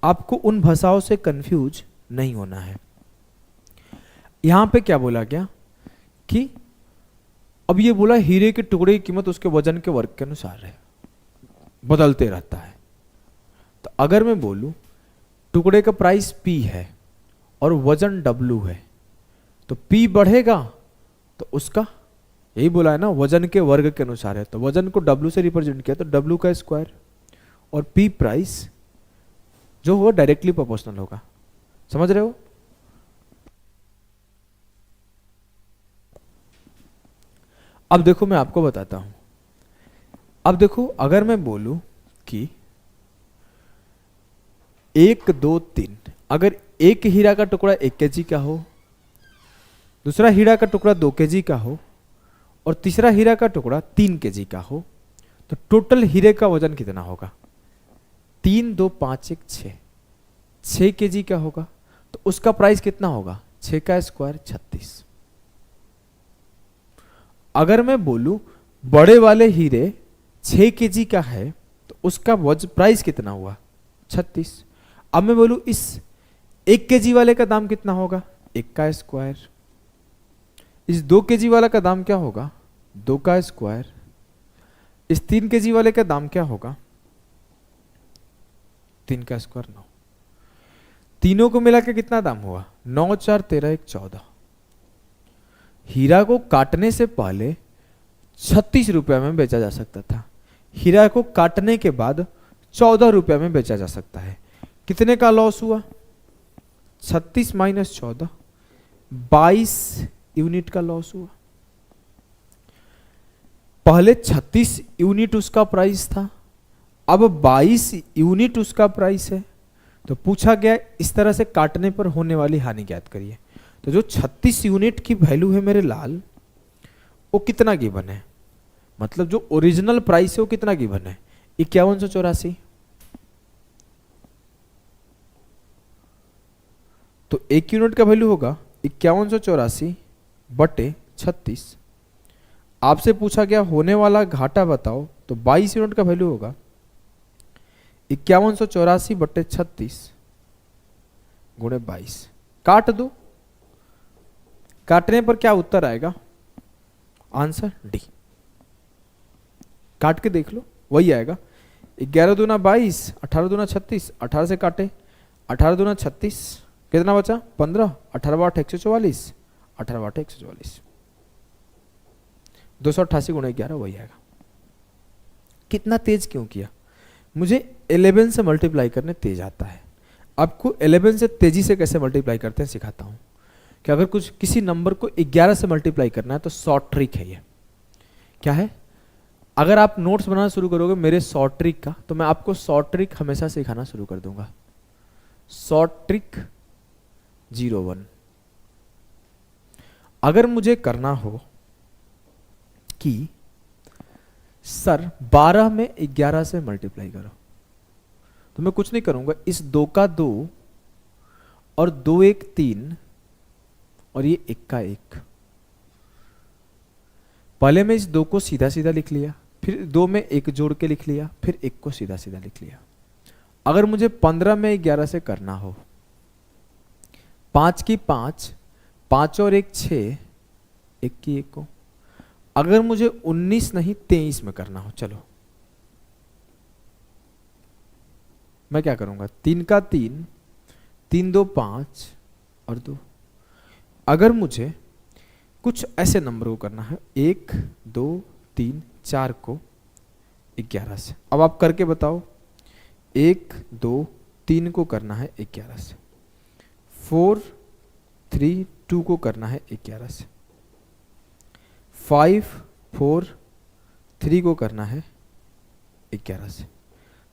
आपको उन भाषाओं से कंफ्यूज नहीं होना है। यहां पे क्या बोला गया कि अब ये बोला हीरे के टुकड़े की कीमत उसके वजन के वर्ग के अनुसार है, बदलते रहता है। तो अगर मैं बोलूं टुकड़े का प्राइस P है और वजन W है, तो P बढ़ेगा तो उसका, यही बोला है ना, वजन के वर्ग के अनुसार है, तो वजन को W से रिप्रेजेंट किया तो W का स्क्वायर, और P प्राइस जो होगा डायरेक्टली प्रोपोर्शनल होगा। समझ रहे हो? अब देखो मैं आपको बताता हूं। अब देखो अगर मैं बोलूं कि 1, 2, 3, अगर एक हीरा का टुकड़ा 1 kg का हो, दूसरा हीरा का टुकड़ा 2 kg का हो और तीसरा हीरा का टुकड़ा 3 kg का हो, तो टोटल हीरे का वजन कितना होगा? 3, 2, 5, 1, 6 kg का होगा। तो उसका प्राइस कितना होगा? 6 का स्क्वायर 36। अगर मैं बोलूं बड़े वाले हीरे 6 kg का है तो उसका प्राइस कितना हुआ? 36। अब मैं बोलूं इस 1 kg वाले का दाम कितना होगा? 1 का स्क्वायर। इस 2 kg वाला का दाम क्या होगा? 2 का स्क्वायर। इस 3 kg वाले का दाम क्या होगा? 3 का स्क्वायर 9। तीनों को मिला के कितना दाम हुआ? 9, 4, 13, 1, 14। हीरा को काटने से पहले 36 रुपया में बेचा जा सकता था, हीरा को काटने के बाद 14 रुपया में बेचा जा सकता है। कितने का लॉस हुआ? 36 माइनस 14, 22 यूनिट का लॉस हुआ। पहले 36 यूनिट उसका प्राइस था, अब 22 यूनिट उसका प्राइस है। तो पूछा गया इस तरह से काटने पर होने वाली हानि ज्ञात करिए। तो जो 36 यूनिट की वैल्यू है मेरे लाल, वो कितना गिवन है? मतलब जो ओरिजिनल प्राइस है वो कितना गिवन है? 5184। तो 1 यूनिट का वैल्यू होगा 5184 बटे 36। आपसे पूछा गया होने वाला घाटा बताओ, तो 22 यूनिट का वैल्यू होगा 5184 बटे 36 गुणे 22। काट दो, काटने पर क्या उत्तर आएगा? Answer D. काट के देख लो, वही आएगा। 11 दूना 22, 18 दूना 36, 18 से काटे 18 दूना 36, कितना बचा? 15, 18 8 144, 18 8 144, 288 गुणे 11 वही आएगा। कितना तेज क्यों किया? मुझे 11 से मल्टीप्लाई करने तेज आता है। आपको 11 से तेजी से कैसे मल्टीप्लाई करते हैं सिखाता हूं। कि अगर कुछ किसी नंबर को 11 से मल्टीप्लाई करना है तो शॉर्ट ट्रिक है। ये क्या है? अगर आप नोट्स बनाना शुरू करोगे मेरे शॉर्ट ट्रिक का, तो मैं आपको शॉर्ट ट्रिक हमेशा सिखाना शुरू कर दूंगा। Short trick 01। अगर मुझे करना हो कि सर 12 में 11 से मल्टीप्लाई करो, तो मैं कुछ नहीं करूंगा, इस 2 का 2 और 2 1 3 और ये 1 का 1। पहले मैं इस 2 को सीधा सीधा लिख लिया, फिर 2 में 1 जोड़ के लिख लिया, फिर 1 को सीधा सीधा लिख लिया। अगर मुझे 15 में 11 से करना हो, 5 की 5, 5 और 1 6, 1 की 1 को। अगर मुझे 19 नहीं 23 में करना हो, चलो मैं क्या करूंगा? 3 का 3, 3 2 5 और 2। अगर मुझे कुछ ऐसे नंबर को करना है 1 2 3 4 को 11 से, अब आप करके बताओ। 1 2 3 को करना है 11 से, 4 3 2 को करना है 11 से, 5 4 3 को करना है 11 से।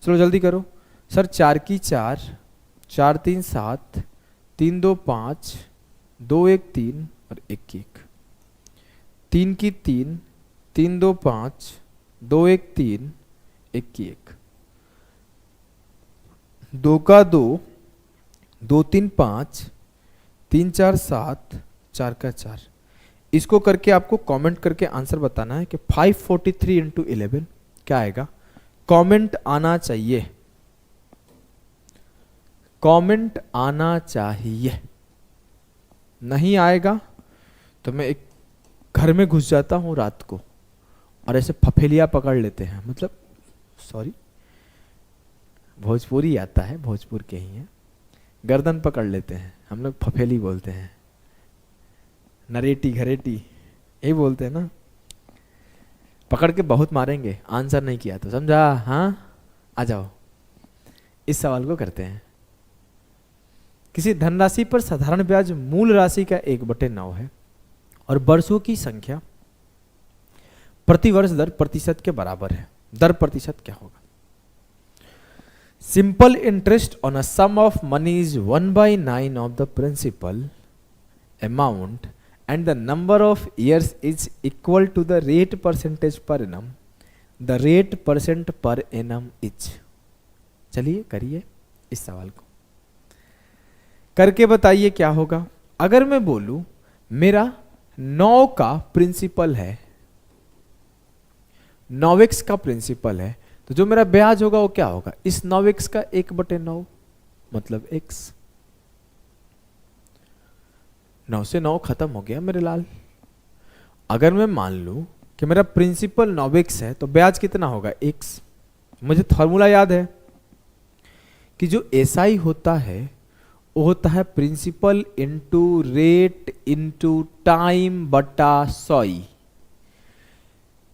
चलो जल्दी करो सर। 4 की 4, 4 3 7, 3 2 5, 2 1 3 और 1 की 1। 3 की 3, 3 2 5, 2 1 3, एक की एक, 2 का 2, 2 3 5, 3 4 7, 4 का 4। इसको करके आपको कमेंट करके आंसर बताना है कि 543 इंटू 11 क्या आएगा। कमेंट आना चाहिए, कमेंट आना चाहिए। नहीं आएगा तो मैं एक घर में घुस जाता हूँ रात को और ऐसे फफेलिया पकड़ लेते हैं, मतलब सॉरी भोजपुरी आता है, भोजपुर के ही हैं, गर्दन पकड़ लेते हैं, हम लोग फफेली बोलते हैं, नरेटी घरेटी यही बोलते हैं ना। पकड़ के बहुत मारेंगे, आंसर नहीं किया तो, समझा? हाँ, आ जाओ, इस सवाल को करते हैं। किसी धनराशि पर साधारण ब्याज मूल राशि का 1/9 है और वर्षों की संख्या प्रतिवर्ष दर प्रतिशत के बराबर है। दर प्रतिशत क्या होगा? Simple interest on a sum of money is 1/9 of the principal amount and the number of years is equal to the rate percentage per annum, the rate percent per annum is। चलिए करिए इस सवाल को, करके बताइए क्या होगा। अगर मैं बोलूं मेरा 9 का प्रिंसिपल है, 9x का प्रिंसिपल है, तो जो मेरा ब्याज होगा वो क्या होगा? इस 9x का 1/9 मतलब x। 9 से 9 खत्म हो गया मेरे लाल। अगर मैं मान लूं कि मेरा प्रिंसिपल 9x है तो ब्याज कितना होगा? x। मुझे फॉर्मूला याद है कि जो SI होता है वो होता है principal into rate into time बटा 100।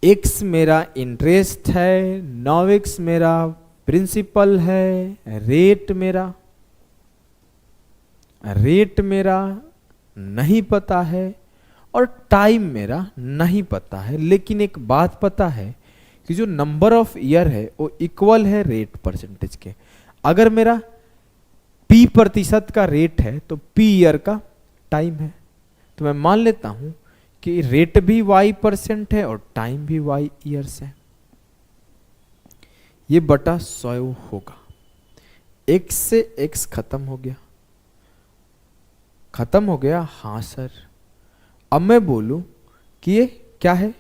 x मेरा इंटरेस्ट है, 9x मेरा प्रिंसिपल है, रेट मेरा नहीं पता है और टाइम मेरा नहीं पता है। लेकिन एक बात पता है कि जो नंबर ऑफ ईयर है वो इक्वल है रेट परसेंटेज के। अगर मेरा P प्रतिशत का रेट है तो P ईयर का टाइम है, तो मैं मान लेता हूं कि रेट भी y% है और टाइम भी y ईयर्स है। ये बटा 100 होगा। x से x खत्म हो गया, खत्म हो गया। हाँ सर, अब मैं बोलूं कि ये क्या है?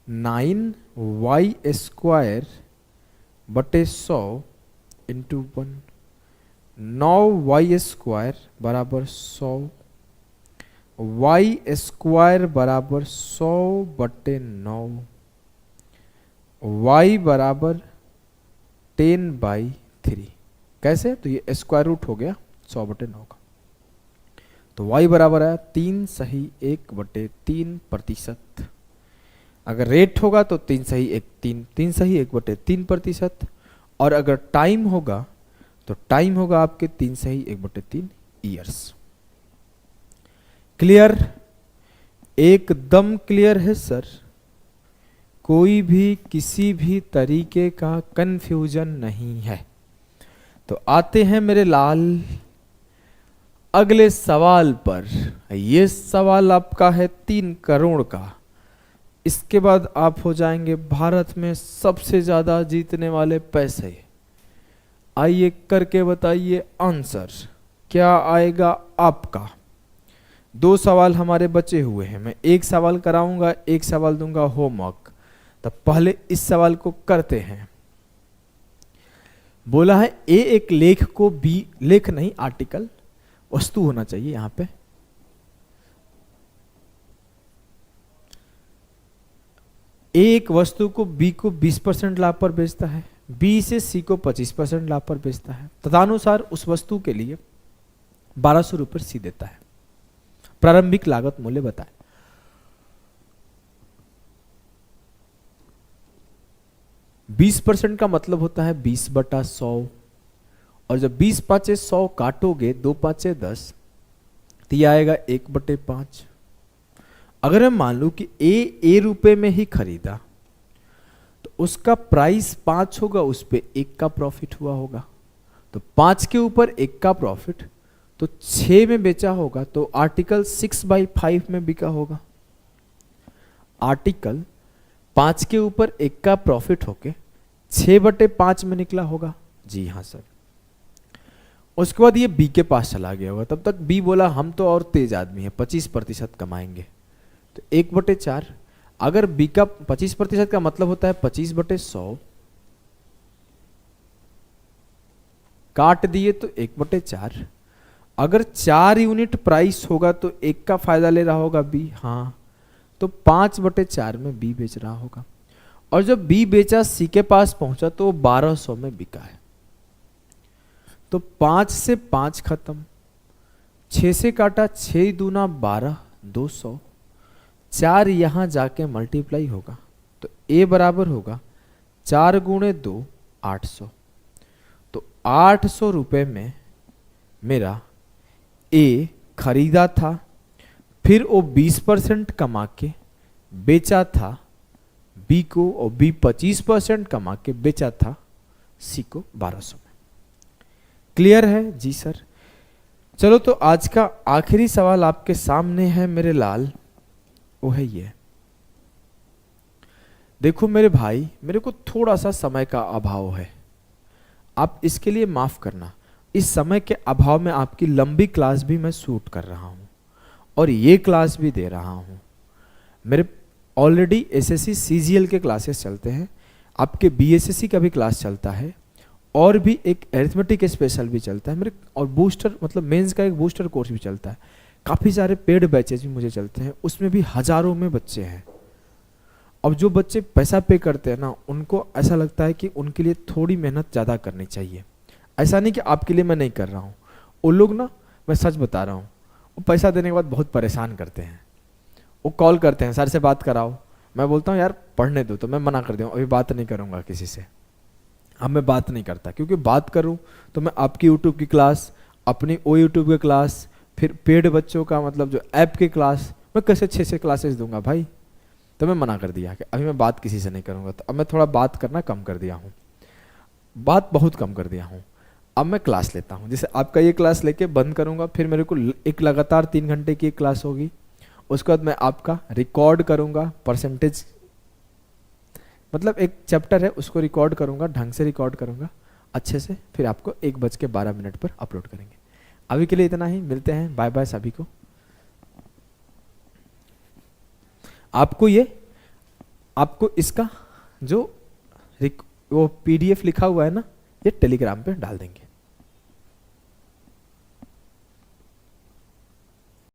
9y² बटे 100 इंटू 1, 9y² बराबर 100, y² बराबर 100 बटे 9, y बराबर 10/3। कैसे? तो ये स्क्वायर रूट हो गया 100 बटे 9 का, तो y बराबर है 3 सही 1/3%। अगर रेट होगा तो 3 सही 1/3%, और अगर टाइम होगा तो टाइम होगा आपके 3 सही 1/3 ईयर्स। क्लियर? एकदम क्लियर है सर, कोई भी किसी भी तरीके का कंफ्यूजन नहीं है। तो आते हैं मेरे लाल अगले सवाल पर। ये सवाल आपका है 3 करोड़ का। इसके बाद आप हो जाएंगे भारत में सबसे ज्यादा जीतने वाले पैसे। आइए करके बताइए आंसर क्या आएगा आपका। 2 सवाल हमारे बचे हुए हैं, मैं एक सवाल कराऊंगा, एक सवाल दूंगा होमवर्क। तो पहले इस सवाल को करते हैं। बोला है ए एक लेख को बी, लेख नहीं आर्टिकल, वस्तु होना चाहिए यहां पे। ए एक वस्तु को बी को 20% लाभ पर बेचता है, बी से सी को 25% लाभ पर बेचता है। तदनुसार उस वस्तु के लिए 1200 रुपये सी देता है। प्रारंभिक लागत मूल्य बताएं। बीस % का मतलब होता है 20/100, और जब 20 पाँचे 100 काटोगे 2 पाँचे 10, तो यह आएगा 1/5। अगर मैं मान लूं कि ए रुपए में ही खरीदा तो उसका प्राइस 5 होगा, उस पे 1 का प्रॉफिट हुआ होगा, तो 5 के ऊपर 1 का प्रॉफिट, तो 6 में बेचा होगा, तो आर्टिकल 6/5 में बिका होगा। आर्टिकल 5 के ऊपर 1 का प्रॉफिट होके 6/5 में निकला होगा, जी हाँ सर। उसके बाद ये बी के पास चला गया होगा, तब तक बी बोला हम तो और तेज आदमी है, 25% कमाएंगे, तो 1/4। अगर बी का 25% का मतलब होता है 25/100, काट दिए तो 1/4। अगर 4 यूनिट प्राइस होगा तो 1 का फायदा ले रहा होगा बी, हाँ, तो 5/4 में बी बेच रहा होगा। और जब बी बेचा सी के पास पहुंचा तो 1200 में बिका है। तो 5 से 5 खत्म, 6 से काटा, 6 दूना 12, 200, 4 यहां जाके मल्टीप्लाई होगा, तो ए बराबर होगा 4 गुणे 2, 800। तो 800 रुपये में मेरा ए खरीदा था, फिर वो 20% कमा के बेचा था बी को, और बी 25% कमा के बेचा था सी को 1200 में। क्लियर है? जी सर। चलो तो आज का आखिरी सवाल आपके सामने है मेरे लाल, वो है ये। देखो मेरे भाई, मेरे को थोड़ा सा समय का अभाव है, आप इसके लिए माफ करना। इस समय के अभाव में आपकी लंबी क्लास भी मैं शूट कर रहा हूं और ये क्लास भी दे रहा हूं। मेरे ऑलरेडी एसएससी सीजीएल के क्लासेस चलते हैं, आपके बीएसएससी का भी क्लास चलता है, और भी एक अरिथमेटिक स्पेशल भी चलता है मेरे, और बूस्टर मतलब मेंस का एक बूस्टर कोर्स भी चलता है। काफ़ी सारे पेड बैचेज भी मुझे चलते हैं, उसमें भी हजारों में बच्चे हैं। अब जो बच्चे पैसा पे करते हैं ना, उनको ऐसा लगता है कि उनके लिए थोड़ी मेहनत ज़्यादा करनी चाहिए। ऐसा नहीं कि आपके लिए मैं नहीं कर रहा हूँ, वो लोग ना, मैं सच बता रहा हूँ, वो पैसा देने के बाद बहुत परेशान करते हैं। वो कॉल करते हैं, सर से बात कराओ, मैं बोलता हूँ यार पढ़ने दो, तो मैं मना कर दूँ, अभी बात नहीं करूँगा किसी से। अब मैं बात नहीं करता, क्योंकि बात करूँ तो मैं आपकी यूट्यूब की क्लास, अपनी ओ यूट्यूब की क्लास, फिर पेड बच्चों का मतलब जो ऐप की क्लास, मैं कैसे 6 क्लासेस दूंगा भाई। तो मैं मना कर दिया कि अभी मैं बात किसी से नहीं करूँगा। तो अब मैं थोड़ा बात करना कम कर दिया हूँ, बात बहुत कम कर दिया हूँ। अब मैं क्लास लेता हूँ, जैसे आपका ये क्लास लेके बंद करूँगा, फिर मेरे को एक लगातार 3 घंटे की एक क्लास होगी, उसके बाद मैं आपका रिकॉर्ड करूँगा, परसेंटेज मतलब एक चैप्टर है उसको रिकॉर्ड करूँगा, ढंग से रिकॉर्ड करूँगा अच्छे से, फिर आपको 1:12 पर अपलोड करेंगे। अभी के लिए इतना ही, मिलते हैं, बाय बाय सभी को। आपको इसका जो वो पीडीएफ लिखा हुआ है ना, ये टेलीग्राम पे डाल देंगे।